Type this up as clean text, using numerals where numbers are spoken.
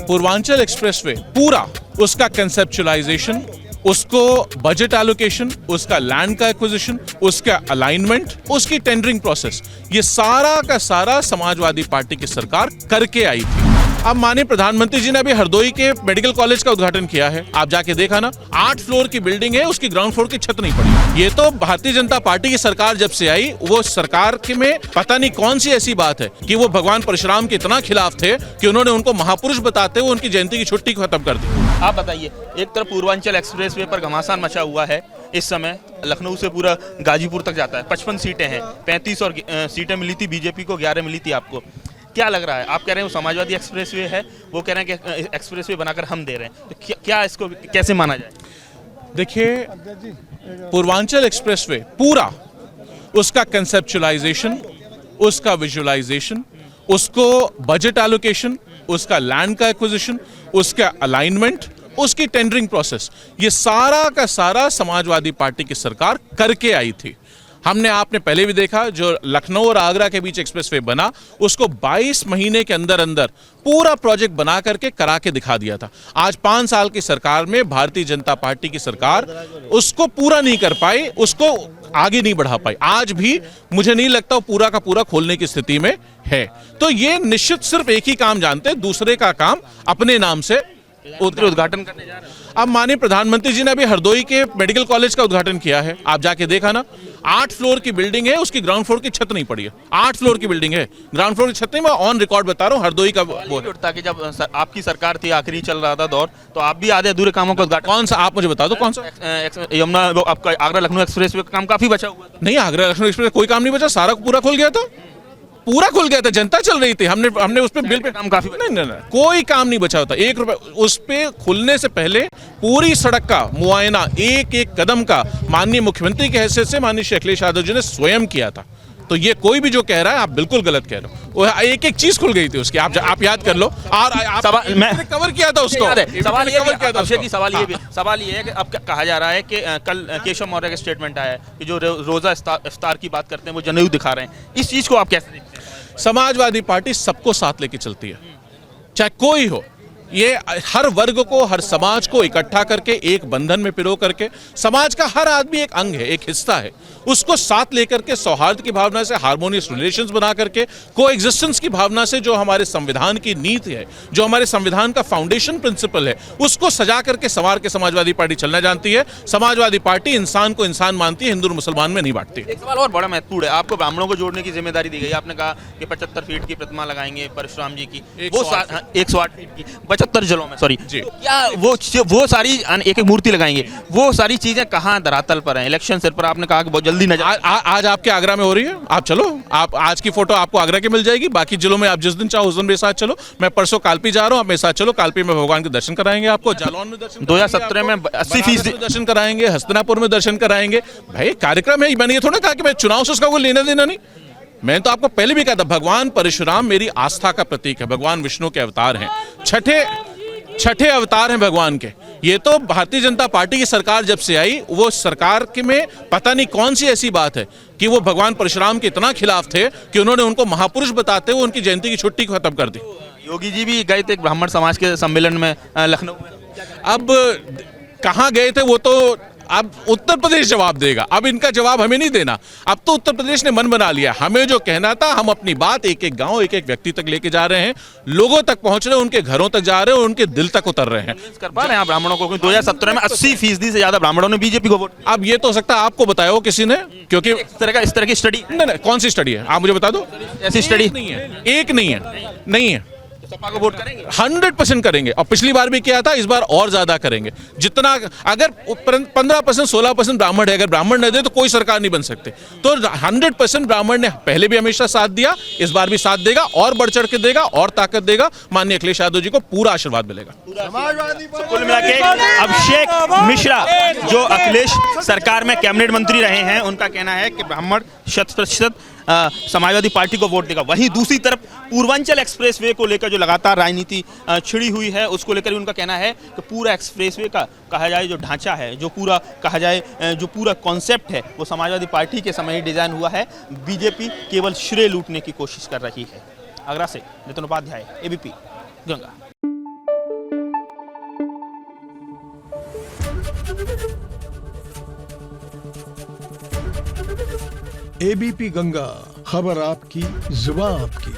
Purvanchal expressway पूरा उसका conceptualisation, उसको बजट एलोकेशन, उसका लैंड का एक्विजिशन, उसका अलाइनमेंट, उसकी टेंडरिंग प्रोसेस, ये सारा का सारा समाजवादी पार्टी की सरकार करके आई थी। अब माननीय प्रधानमंत्री जी ने अभी हरदोई के मेडिकल कॉलेज का उद्घाटन किया है, आप जाके देखा ना, 8 फ्लोर की बिल्डिंग है, उसकी ग्राउंड फ्लोर की छत नहीं पड़ी। ये तो भारतीय जनता पार्टी की सरकार जब से आई, वो सरकार में पता नहीं कौन सी ऐसी बात है कि वो भगवान परशुराम के इतना खिलाफ थे कि उन्होंने उनको महापुरुष बताते हुए उनकी जयंती की छुट्टी खत्म कर दी। आप बताइए, एक तरफ पूर्वांचल एक्सप्रेसवे पर घमासान मचा हुआ है, इस समय लखनऊ से पूरा गाजीपुर तक जाता है, 55 सीटें हैं, 35 और सीटें मिली थी बीजेपी को, 11 मिली थी आपको। क्या लग रहा है? आप कह रहे हैं वो समाजवादी एक्सप्रेसवे है, वो कह रहे हैं कि एक्सप्रेसवे बनाकर हम दे रहे हैं, तो क्या इसको कैसे माना जाए? देखिए, पूर्वांचल एक्सप्रेसवे पूरा उसका कंसेप्चुलाइजेशन, उसका विजुअलाइजेशन, उसको बजट एलोकेशन, उसका लैंड का एक्विजिशन, उसका अलाइनमेंट, उसकी टेंडरिंग प्रोसेस, ये सारा का सारा समाजवादी पार्टी की सरकार करके आई थी। हमने आपने पहले भी देखा, जो लखनऊ और आगरा के बीच एक्सप्रेसवे बना, उसको 22 महीने के अंदर अंदर पूरा प्रोजेक्ट बना करके करा के दिखा दिया था। आज 5 साल की सरकार में भारतीय जनता पार्टी की सरकार उसको पूरा नहीं कर पाई, उसको आगे नहीं बढ़ा पाई। आज भी मुझे नहीं लगता वो पूरा का पूरा खोलने की स्थिति में है। तो ये निश्चित सिर्फ एक ही काम जानते हैं, दूसरे का काम अपने नाम से उद्घाटन करने जा रहे हैं। अब माननीय प्रधानमंत्री जी ने अभी हरदोई के मेडिकल कॉलेज का उद्घाटन किया है, आप जाके देखा ना, 8 फ्लोर की बिल्डिंग है, उसकी ग्राउंड फ्लोर की छत नहीं पड़ी है। 8 फ्लोर की बिल्डिंग है, ग्राउंड फ्लोर की छत नहीं, मैं ऑन रिकॉर्ड बता रहा हूँ, हरदोई का वो है। उठता कि जब आपकी सरकार थी, आखिरी चल रहा था दौर, तो आप भी आधे अधूरे कामों का उद्घाटन। कौन सा आप मुझे बता दो, कौन सा? यमुना, आपका आगरा लखनऊ एक्सप्रेस वे का काम काफी बचा हुआ था। नहीं, आगरा लखनऊ एक्सप्रेस कोई काम नहीं बचा, सारा पूरा खुल गया था, पूरा खुल गया था, जनता चल रही थी। हमने उस पे बिल पे काम काफी नहीं, कोई काम नहीं बचा होता, 1 रुपए। उस पे खुलने से पहले पूरी सड़क का मुआयना, एक एक कदम का माननीय मुख्यमंत्री की हैसियत से माननीय श्री अखिलेश यादव जी ने स्वयं किया था। तो ये कोई भी जो कह रहा है, आप बिल्कुल गलत कह रहे हो। एक एक चीज खुल गई थी उसकी, आप याद कर लो। और मैं कवर किया था उसको। सवाल ये है कि अब कहा जा रहा है कि कल केशव मौर्य का स्टेटमेंट आया है कि जो रोजा इफ्तार की बात करते हैं वो जनेऊ दिखा रहे हैं। इस चीज को आप कैसे देखते हैं? समाजवादी पार्टी सबको साथ लेके चलती है, चाहे कोई हो। ये हर वर्ग को, हर समाज को इकट्ठा करके एक बंधन में पिरो करके, समाज का हर आदमी एक अंग है, एक हिस्सा है, उसको साथ लेकर के सौहार्द की भावना से, हार्मोनियस रिलेशंस बना करके, कोएग्जिस्टेंस की भावना से, जो हमारे संविधान की नीति है, जो हमारे संविधान का फाउंडेशन प्रिंसिपल है, उसको सजा करके संवार के समाजवादी पार्टी चलना जानती है। समाजवादी पार्टी इंसान को इंसान मानती है, हिंदू और मुसलमान में नहीं बांटती। एक सवाल और बड़ा महत्वपूर्ण है, आपको ब्राह्मणों को जोड़ने की जिम्मेदारी दी गई। आपने कहा कि 75 फीट की प्रतिमा लगाएंगे परशुराम जी की, वो 108 फीट की 75 जिलों में, सॉरी, तो क्या वो सारी एक एक मूर्ति लगाएंगे? वो सारी चीजें कहाँ धरातल पर हैं? इलेक्शन सिर पर आपने कहा कि बहुत जल्दी नजर आज आपके आगरा में हो रही है, आप चलो, आप आज की फोटो आपको आगरा की मिल जाएगी। बाकी जिलों में आप जिस दिन चाहो उस दिन मेरे साथ चलो। मैं परसों कालपी जा रहा हूँ, आप मेरे साथ चलो। कालपी में भगवान के दर्शन कराएंगे आपको, जालौन में दर्शन 2017 में 80% दर्शन कराएंगे, हस्तिनापुर में दर्शन कराएंगे। भाई कार्यक्रम है, मैंने ये थोड़ा कहा कि मैं चुनाव से उसका कोई लेना देना नहीं। मैंने तो आपको पहले भी कहा था, भगवान परशुराम मेरी आस्था का प्रतीक है, भगवान विष्णु के अवतार हैं, छठे अवतार हैं भगवान के। ये तो भारतीय जनता पार्टी की सरकार जब से आई, वो सरकार में पता नहीं कौन सी ऐसी बात है कि वो भगवान परशुराम के इतना खिलाफ थे कि उन्होंने उनको महापुरुष बताते हुए उनकी जयंती की छुट्टी खत्म कर दी। योगी जी भी गए थे ब्राह्मण समाज के सम्मेलन में लखनऊ में। अब कहाँ गए थे वो तो अब उत्तर प्रदेश जवाब देगा, अब इनका जवाब हमें नहीं देना। अब तो उत्तर प्रदेश ने मन बना लिया, हमें जो कहना था, हम अपनी बात एक एक गांव, एक एक व्यक्ति तक लेके जा रहे हैं, लोगों तक पहुंच रहे हैं, उनके घरों तक जा रहे हैं, उनके दिल तक उतर रहे हैं। कर पा रहे हैं ब्राह्मणों को? 2017 में 80% से ज्यादा ब्राह्मणों ने बीजेपी को वोट। अब ये तो हो सकता है आपको बताया हो किसी ने, क्योंकि इस तरह की स्टडी नहीं, कौन सी स्टडी है आप मुझे बता दो। ऐसी स्टडी नहीं है, एक नहीं है। सपा को वोट करेंगे? 100% करेंगे, और पिछली बार भी किया था, इस बार और ज्यादा करेंगे। जितना, अगर 15% 16% ब्राह्मण है, अगर ब्राह्मण न दे तो कोई सरकार नहीं बन सकती। तो 100% ब्राह्मण ने पहले भी हमेशा साथ दिया, इस बार भी साथ देगा, और बढ़ चढ़ के देगा, और ताकत देगा। माननीय अखिलेश यादव जी को पूरा आशीर्वाद मिलेगा। कुल मिला के अभिषेक मिश्रा, जो अखिलेश सरकार में कैबिनेट मंत्री रहे हैं, उनका कहना है कि ब्राह्मण 100% समाजवादी पार्टी को वोट देगा। वहीं दूसरी तरफ पूर्वांचल एक्सप्रेसवे को लेकर जो लगातार राजनीति छिड़ी हुई है, उसको लेकर भी उनका कहना है कि पूरा एक्सप्रेसवे का कहा जाए जो ढांचा है, जो पूरा कहा जाए जो पूरा कॉन्सेप्ट है, वो समाजवादी पार्टी के समय ही डिजाइन हुआ है। बीजेपी केवल श्रेय लूटने की कोशिश कर रही है। आगरा से नितिन उपाध्याय, एबीपी गंगा। एबीपी गंगा, खबर आपकी, जुबान आपकी।